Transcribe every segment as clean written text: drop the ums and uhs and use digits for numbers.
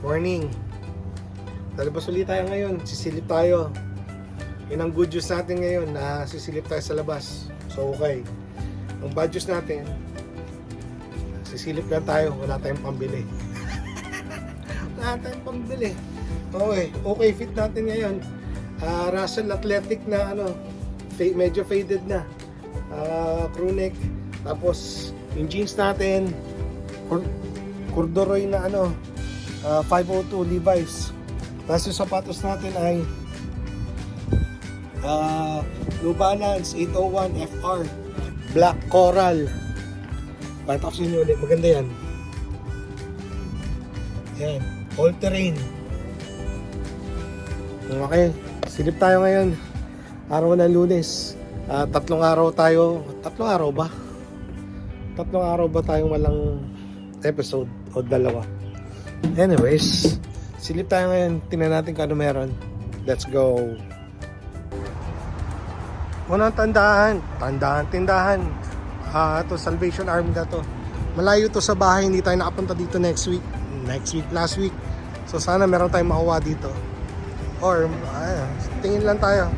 Morning. Lalabas ulit tayo ngayon. Sisilip tayo. Yun ang good news natin ngayon na sisilip tayo sa labas. So okay. Ang bad news natin, sisilip lang tayo. Wala tayong pambili. Wala tayong pambili. Okay, fit natin ngayon. Russell Athletic na medyo faded na. Crew neck. Tapos yung jeans natin, corduroy na 502 Levi's. Tapos yung sapatos natin ay New Balance 801 FR Black Coral. Pakita ko sa inyo ulit, maganda yan. Yan, all terrain. Okay, silip tayo ngayon. Araw ng Lunes. 3 araw tayo. 3 araw ba? 3 araw ba tayong walang episode o 2? Anyways, silip tayo ngayon. Tingnan natin kung ano meron. Let's go. Unang tindahan. Ito, Salvation Army na to. Malayo to sa bahay. Hindi tayo nakapunta dito last week. So sana meron tayong makuha dito. Or, tingin lang tayo.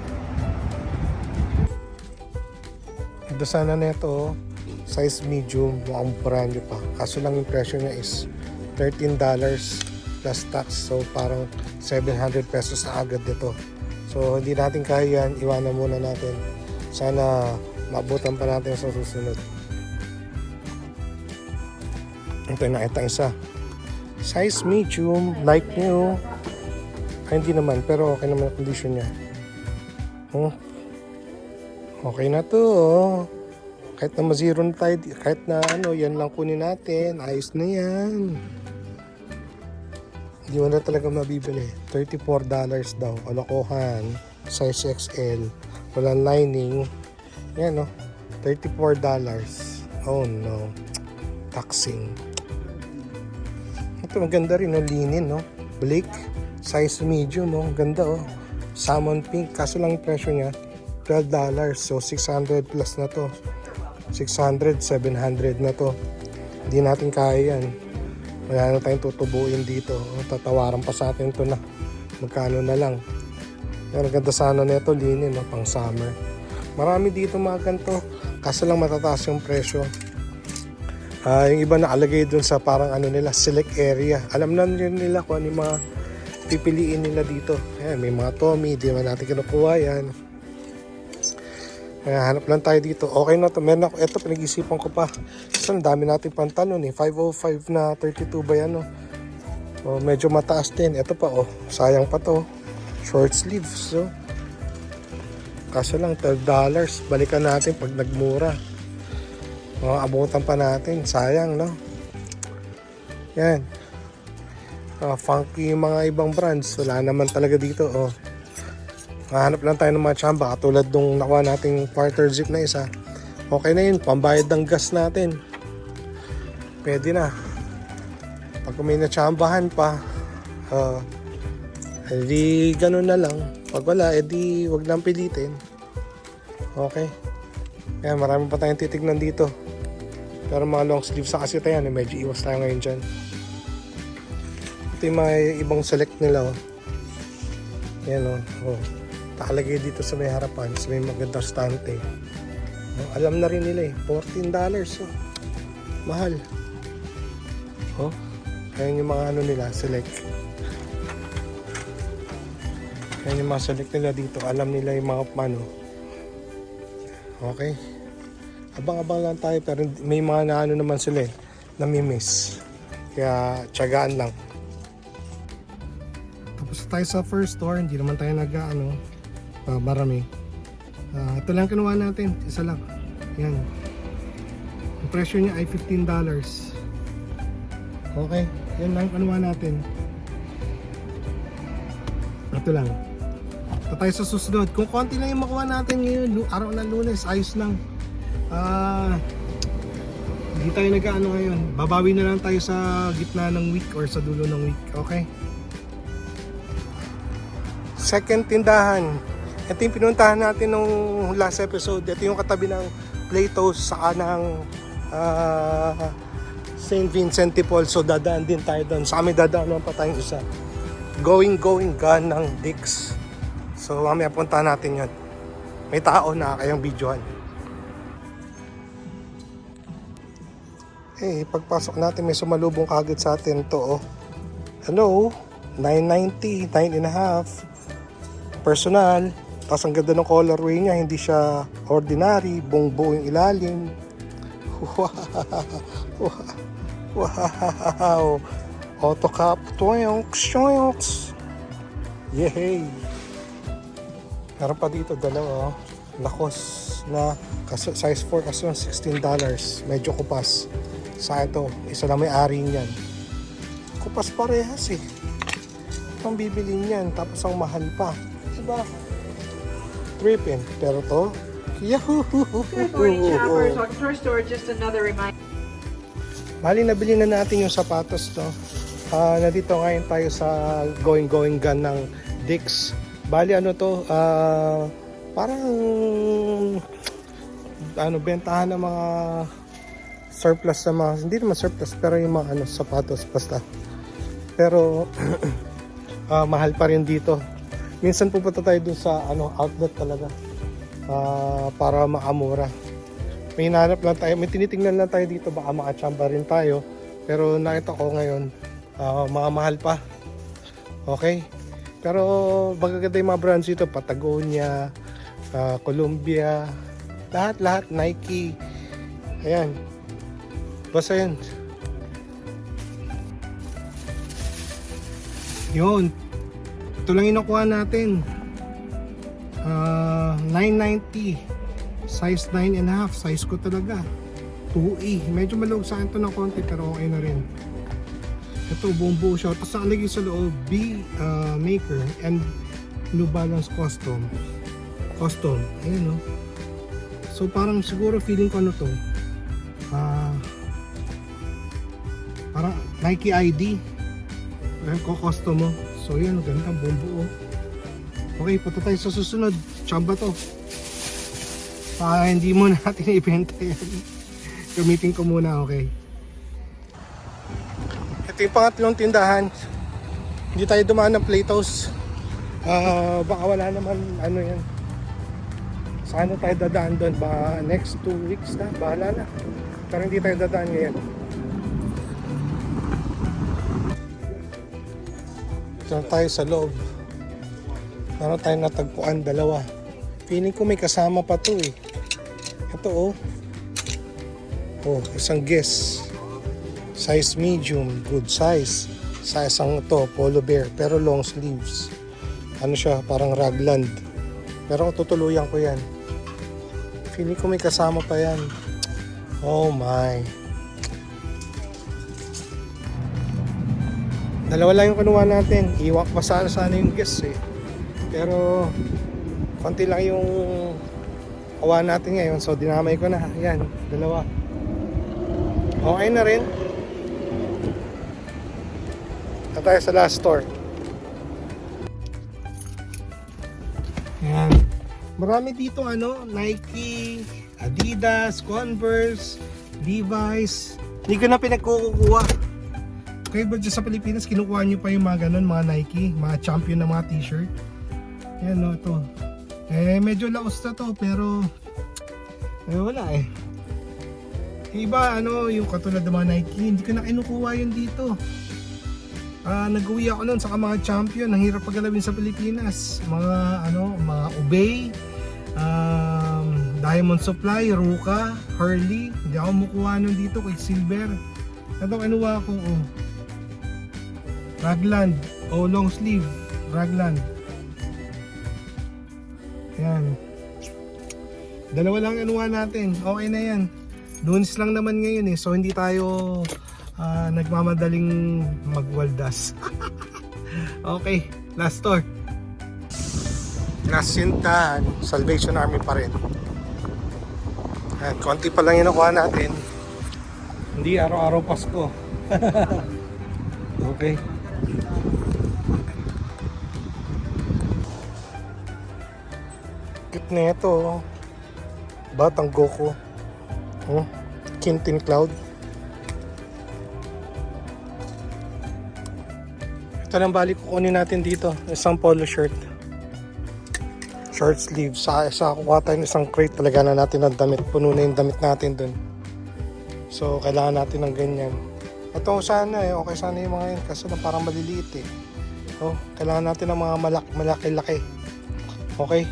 Ito sana neto, size medium, mukhang brand new pa. Kaso lang yung presyo niya is $13 plus tax. So parang 700 pesos na agad dito. So hindi natin kaya yan, iwanan muna natin. Sana maabutan pa natin sa susunod. Ito yung nakita isa. Size medium, like new. Hindi naman, pero okay naman ang condition niya. Okay na to. Kahit na ma-zero na tayo, kahit na yan lang kunin natin. Ayos na yan. Hindi mo na talaga mabibili. $34 daw. Kalokohan. Size XL. Walang lining. Yan $34. Oh no. Taxing. Ito maganda rin. Linen. Blake. Size medium. Ganda. Salmon pink. Kaso lang yung presyo niya $12. So 600 plus na to. 600, 700 na to. Hindi natin kaya yan. Wala na tayong tutubuin dito. Tatawaran pa sa atin to na. Magkano na lang. Pero ganda sana nito linen pang summer. Marami dito mga ganito. Kaso lang matataas yung presyo. Yung iba nakalagay dun sa parang nila, select area. Alam na nila kung ano yung mga pipiliin nila dito. Ayan, may mga Tommy. Di naman natin kinukuha yan. Hanap lang tayo dito. Okay na to. Meron ako. Ito pinag-isipan ko pa. Kasi ang dami natin pantalon 505 na 32 ba yan medyo mataas din. Ito pa sayang pa to. Short sleeves. So kaso lang $12. Balikan natin pag nagmura. Abutan pa natin. Sayang Yan. Funky yung mga ibang brands. Wala naman talaga dito Hanap lang tayo ng mga tsamba katulad nung nakuha nating quarter zip na isa. Okay na yun, pambayad ng gas natin. Pwede na. Pag may natsambahan pa, edi ganun na lang. Pag wala, edi wag lang pilitin. Okay. Kaya marami pa tayong titignan dito. Pero mga long sleeves sa kasi tayo, medyo iwas tayo ngayon dyan. Ito yung mga ibang select nila Yan nakalagay dito sa may harapan, sa may magandang stante. Alam na rin nila $14 mahal. Ayan yung mga nila, select. Ayan yung mga select nila dito. Alam nila yung mga Okay. Abang-abang lang tayo, pero may mga naman sila namimiss. Kaya tiyagaan lang. Tapos tayo sa first store, hindi naman tayo marami. Ito lang kinuha natin, isa lang. Yan. Ang presyo niya ay $15. Okay, yan lang kinuha natin. Ito lang. Ito tayo sa susunod. Kung konti lang yung makuha natin ngayon, araw ng Lunes, ayos lang. Hindi tayo ngayon. Babawi na lang tayo sa gitna ng week or sa dulo ng week. Okay? Second tindahan. Ito yung pinuntahan natin nung last episode. Ito yung katabi ng Plato's sa kanang St. Vincent de Paul. So dadaan din tayo doon. Sa amin dadaan naman pa tayong isa. Going gun ng Dix. So mamaya punta natin yun. May tao na kayang videohan. Pagpasok natin may sumalubong kagad sa atin to. Hello, 990, 9.5. Personal. Tapos ang ganda ng colorway niya, hindi siya ordinary, buong-buo yung ilalim. Wow! Auto cap, toyonks. Yay! Meron pa dito dalawa, Lacoste na size 4 kasi $16. Medyo kupas. Sa ito, isa lang may ari niyan. Kupas parehas eh. Itong bibili niyan, tapos ang mahal pa. Diba? Trippin. Pero to, yahoo! Good morning, shoppers. Welcome to our store. Just another reminder. Bali, nabili na natin yung sapatos, no? Nandito ngayon tayo sa going gun ng Dix. Bali, ano to? Parang bentahan ng mga surplus sa mga, hindi naman surplus, pero yung mga sapatos basta. Pero mahal pa rin dito. Minsan pupunta tayo dun sa outlet talaga para makamura. May hinahanap lang tayo, may tinitingnan lang tayo dito, baka makachamba rin tayo. Pero nakita ko ngayon, mga mahal pa. Okay? Pero magaganda yung mga brands dito, Patagonia, Columbia, lahat, Nike. Ayan. Basta yan. Yun. Ito lang inukuha natin. 990. Size 9.5. Size ko talaga. 2E. Medyo maluwag sa akin ito ng konti pero okay na rin. Ito buong buo siya. Tapos nakalagay sa loob B Maker and New Balance Custom. Ayan o. So parang siguro feeling ko to. Parang Nike ID. Custom mo. So yan, ganda, buong buo. Okay, punta tayo sa susunod. Chamba to. Hindi mo natin ibenta yan. Gamitin ko muna, okay. Ito yung pangatlong tindahan. Hindi tayo dumaan ng Plato's. Baka wala naman yan. Saan tayo dadaan doon? Baka next 2 weeks na, bahala na. Pero hindi tayo dadaan ngayon. Ito tayo sa loob. Meron tayo natagpuan, dalawa. Feeling ko may kasama pa to eh. Ito isang guess. Size medium, good size. Sa isang polo bear, pero long sleeves. Ano siya, parang ragland. Pero tutuluyan ko yan. Feeling ko may kasama pa yan. Oh my. Dalawa lang yung kinuha natin. Iwak pa sana yung guess eh. Pero konti lang yung kawa natin ngayon. So dinamay ko na. Yan, dalawa. Okay na rin. Na tayo sa last store. Yan. Marami dito Nike, Adidas, Converse, Levi's. Hindi ko na pinagkukuha. Kaya ba dyan sa Pilipinas, kinukuha nyo pa yung mga ganun, mga Nike, mga champion na mga t-shirt. Yan ito. Medyo laos na to, pero wala eh. Iba, yung katulad ng mga Nike, hindi ko na kinukuha yun dito. Nag-uwi ako nun sa mga champion, ang hirap paggalawin sa Pilipinas. Mga Obey, Diamond Supply, Ruka, Hurley. Hindi ako mukuha nun dito kay Silver. Ito kinuha ko, Ragland, long sleeve, Ragland. Yan. Dalawa lang kinuha natin, okay na yan. Lunes lang naman ngayon so hindi tayo nagmamadaling magwaldas. Okay, last store. Last sintahan, Salvation Army pa rin. Yan, konti pa lang yung nakuha natin. Hindi araw-araw Pasko. Okay. Cute na ito. Batang Goku. Kintin Cloud. Ito lang balik kukunin natin dito. Isang polo shirt. Short sleeve. Sa kukuha tayo ng isang crate. Talaga na natin ng damit. Puno na yung damit natin dun. So, kailangan natin ng ganyan. Ito sana okay sana yung mga yun. Kasi na parang maliliit eh. Oh, kailangan natin ng mga malaki-laki. Okay?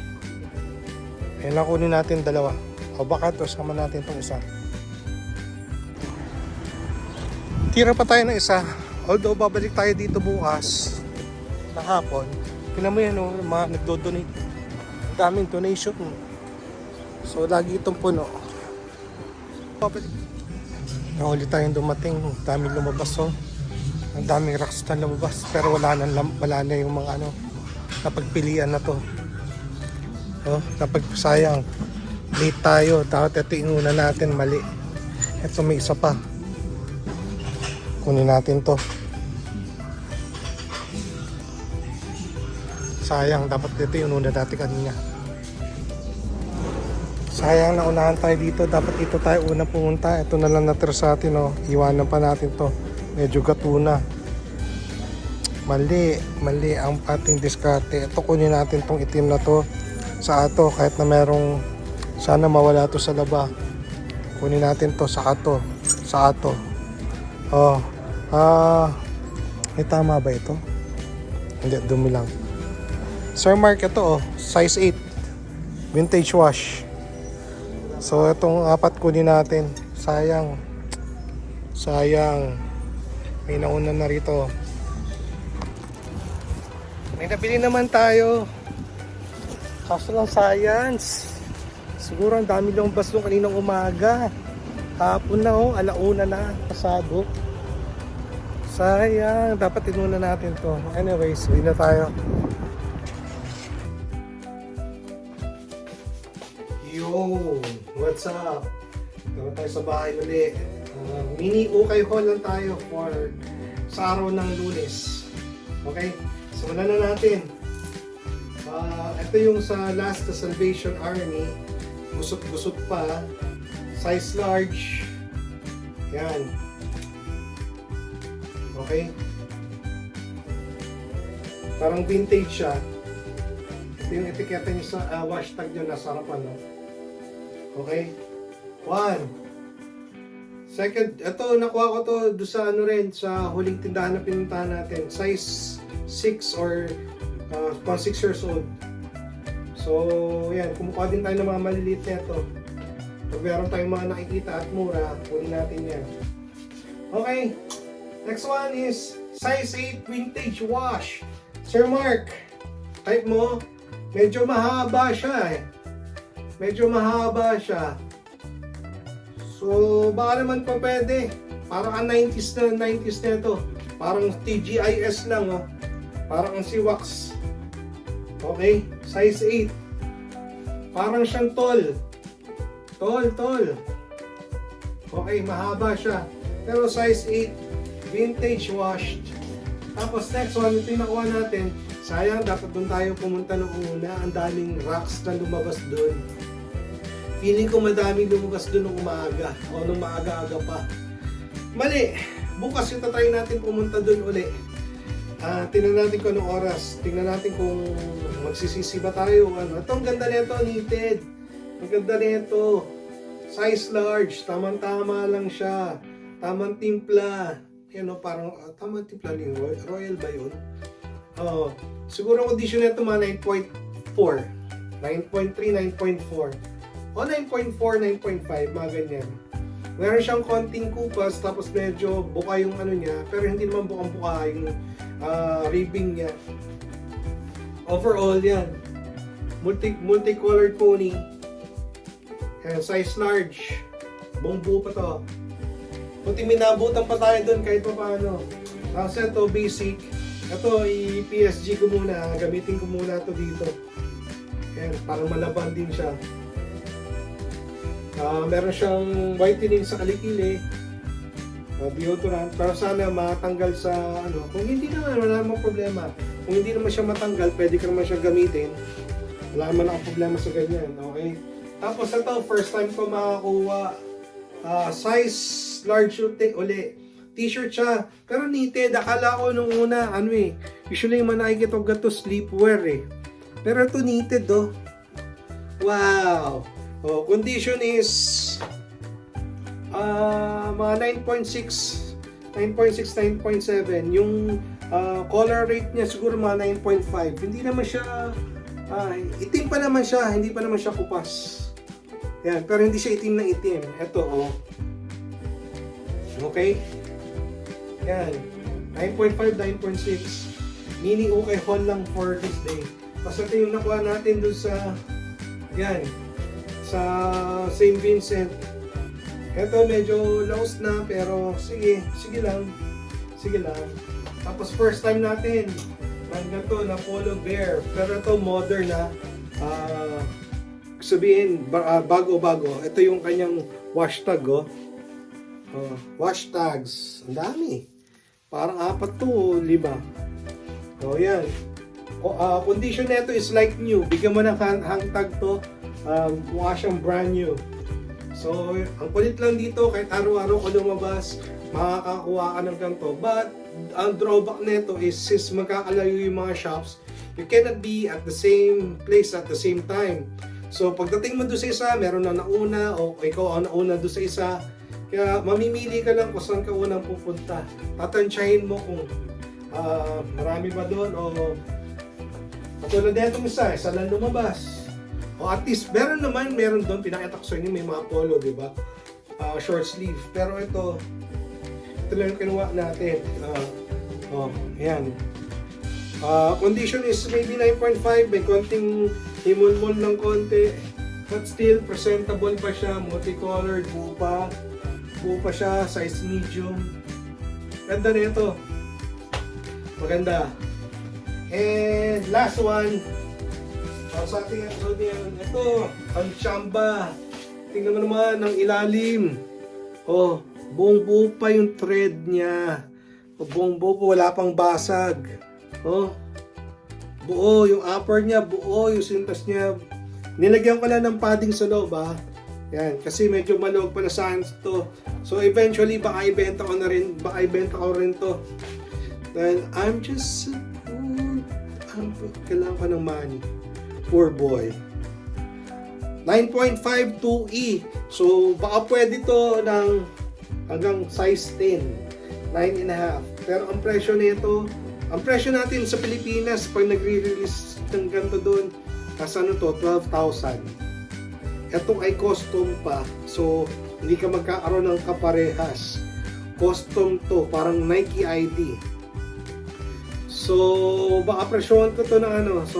Ayan lang kunin natin dalawa. O baka ito, sama natin itong isa. Tira pa tayo ng isa. Although babalik tayo dito bukas na hapon. Tingnan mo yan, mga nagdo-donate. Daming donation. So lagi itong puno. Babalik. Nahuli tayong dumating. Daming lumabas Ang daming rocks na lumabas. Pero wala na yung mga napagpilian na to. Napagpasayang. Late tayo. Dapat ito inuna natin. Mali. Ito may isa pa. Kunin natin to. Sayang, dapat dito yung una natin kanina. Sayang, naunahan tayo dito. Dapat dito tayo una pumunta. Ito na lang natira sa atin. Iwanan pa natin to. Medyo gato na. Mali ang ating diskarte. Ito kunin natin tong itim na to sa ato. Kahit na merong sana mawala to sa laba. Kunin natin to sa ato. Sa ato. May tama ba ito? Hindi, dumi lang. Sir Mark, ito size 8. Vintage wash. So, itong 4 kunin natin. Sayang. May nauna na rito. May nabili naman tayo. Kaso lang science. Siguro ang dami lumabas doon kaninang umaga. Hapon na alauna na. Pasado. Sayang, dapat inuna natin to. Anyways, hindi na tayo. Yo, what's up? Tara tayo sa bahay uli. Mini ukay haul lang tayo sa araw ng Lunes. Okay? Simulan na natin. Ito yung sa Last Salvation Army. Gusot-gusot pa. Size large. Yan. Okay? Parang vintage siya. Ito yung etiketa niya sa wash tag niya nasa harapan. Okay? 1. Second, ito nakuha ko to doon sa sa huling tindahan na pinuntahan natin. Size 6 or 6 years old. So, yan. Kumukuha din tayo ng mga maliliit na ito. Pag meron tayong mga nakikita at mura, kunin natin yan. Okay. Next one is size 8 vintage wash. Sir Mark, type mo. Medyo mahaba siya Medyo mahaba siya. So, baka naman pa pwede. Parang ang 90s na ito. Parang TGIS lang Parang ang si Wax. Okay, size 8. Parang siyang tall. Tall. Okay, mahaba siya. Pero size 8. Vintage washed. Tapos next one, ito yung nakuha natin. Sayang, dapat doon tayo pumunta nung una. Ang daming rocks na lumabas doon. Feeling ko madaming lumabas doon nung umaga. O nung maaga-aga pa. Mali. Bukas yung tatry natin pumunta doon uli. Tingnan natin kung anong oras. Tingnan natin kung magsisisi ba tayo. Ito ang ganda nito, knitted. Ang ganda nito. Size large. Tamang-tama lang siya. Tamang timpla. Parang tama timpla ni Royal ba yun? Siguro ang audition nito mga 9.4, 9.3, 9.4 o 9.4, 9.5, mga ganyan. Meron siyang konting kupas, tapos medyo buka yung niya, pero hindi naman bukang-buka yung ribbing niya. Overall yan, multicolored pony. Size large, buong buo pa to. Buti minabutan pa tayo doon kahit pa paano. Tapos ito, basic. Ito, i-PSG ko muna. Gamitin ko muna ito dito. Ayan, parang malaban din siya. Meron siyang whitening sa kalikili. Deodorant. Pero sana matanggal sa Kung hindi naman, wala namang problema. Kung hindi naman siya matanggal, pwede ka naman siya gamitin. Wala naman akong problema sa ganyan. Okay? Tapos ito, first time ko makakuha. Size large uli. t-shirt siya. Pero knitted, akala ko nung una, ano eh, usually yung mga nakikita ko gato sleepwear eh. Pero ito knitted oh. Wow! Oh, condition is mga 9.6, 9.7. Yung color rate niya siguro mga 9.5. Hindi naman siya, itim pa naman siya, hindi pa naman siya kupas. Yan, pero hindi siya itim na itim. Ito oh. Okay? Yan. 9.5, 9.6. Mini okay haul lang for this day. Tapos ito yung nakuha natin doon sa sa St. Vincent. Ito medyo lost na pero sige lang. Tapos first time natin ng ganito na polo bear. Pero ito modern na sabihin bago-bago. Ito yung kanyang hashtag oh. Wash tags. Ang dami. Parang 4 to 5. So yan. Condition nito is like new. Bigyan mo ng hang tag to. Mukha siyang brand new. So, ang kulit lang dito, kahit araw-araw ka lumabas, makakakuha ka ng ganito. But, ang drawback nito is, since magkakalayo yung mga shops, you cannot be at the same place at the same time. So, pagdating mo doon sa isa, meron na nauna, o ikaw ang nauna doon sa isa. Kaya, mamimili ka lang kung saan ka unang pupunta. Tatansyahin mo kung marami ba doon, o katulad na itong isa lang lumabas. O at least, meron doon, pinakita ko sa inyo, may mga polo, di ba? Short sleeve. Pero ito lang yung kinuha natin. Ayan. Condition is maybe 9.5, may konting himulmul ng konti. But still, presentable pa siya, multicolored, buo pa siya, size medium. Ganda na ito. Maganda. And last one, sa ating episode yan, ito, ang tsamba. Tingnan mo naman ang ilalim. Oh, buong buo pa yung thread niya. Buong buo, wala pang basag. Oh, buo yung upper niya, buo yung sintas niya. Nilagyan ko lang ng padding sa loob ha. Yan, kasi medyo maluwag pa na science to. So eventually, baka ibenta ko rin to. Dahil I'm just kailangan ko ng money. Poor boy. 9.5 2E. So, baka pwede to ng hanggang size 10. 9.5. Pero ang presyo nito, ang presyo natin sa Pilipinas, pag nagre-release ng ganito doon, kasi ano to, 12,000. Ito ay custom pa. So, hindi ka magkakaroon ng kaparehas. Custom to, parang Nike ID. So, baka presyohan ko to ng mga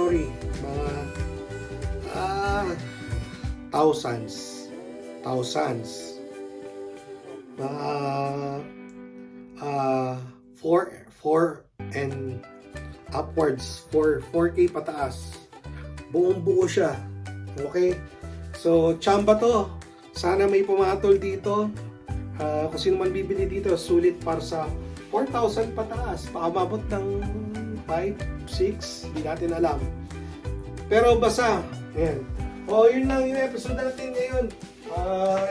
thousands. Mga 4 and upwards, 4K pataas. Buong buo siya. Okay? So, tsamba to. Sana may pumatol dito. Kung sino man bibili dito, sulit para sa 4,000 pataas. Pakamabot ng 5, 6, hindi natin alam. Pero basa. Ayan. Yun lang yung episode natin ngayon.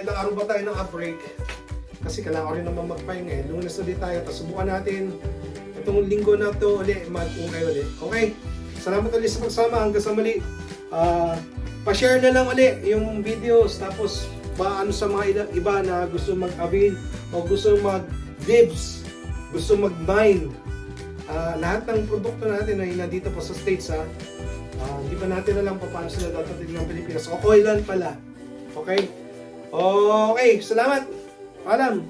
Ilang araw ba tayo naka-break? Kasi kailangan ko rin naman magpahinga eh. Lunes ulit tayo. Tapos subukan natin itong linggo na to ulit. Mag-ukay ulit. Okay? Salamat ulit sa pagsama. Hanggang sa mali. Pa-share na lang ulit yung videos. Tapos paano sa mga iba na gusto mag-avail o gusto mag-dibs, gusto mag-mine. Lahat ng produkto natin ay nandito po sa States ha. Hindi pa natin alam paano sila dadating ng Pilipinas. Okay lang pala. Okay? Okay, salamat. Paalam.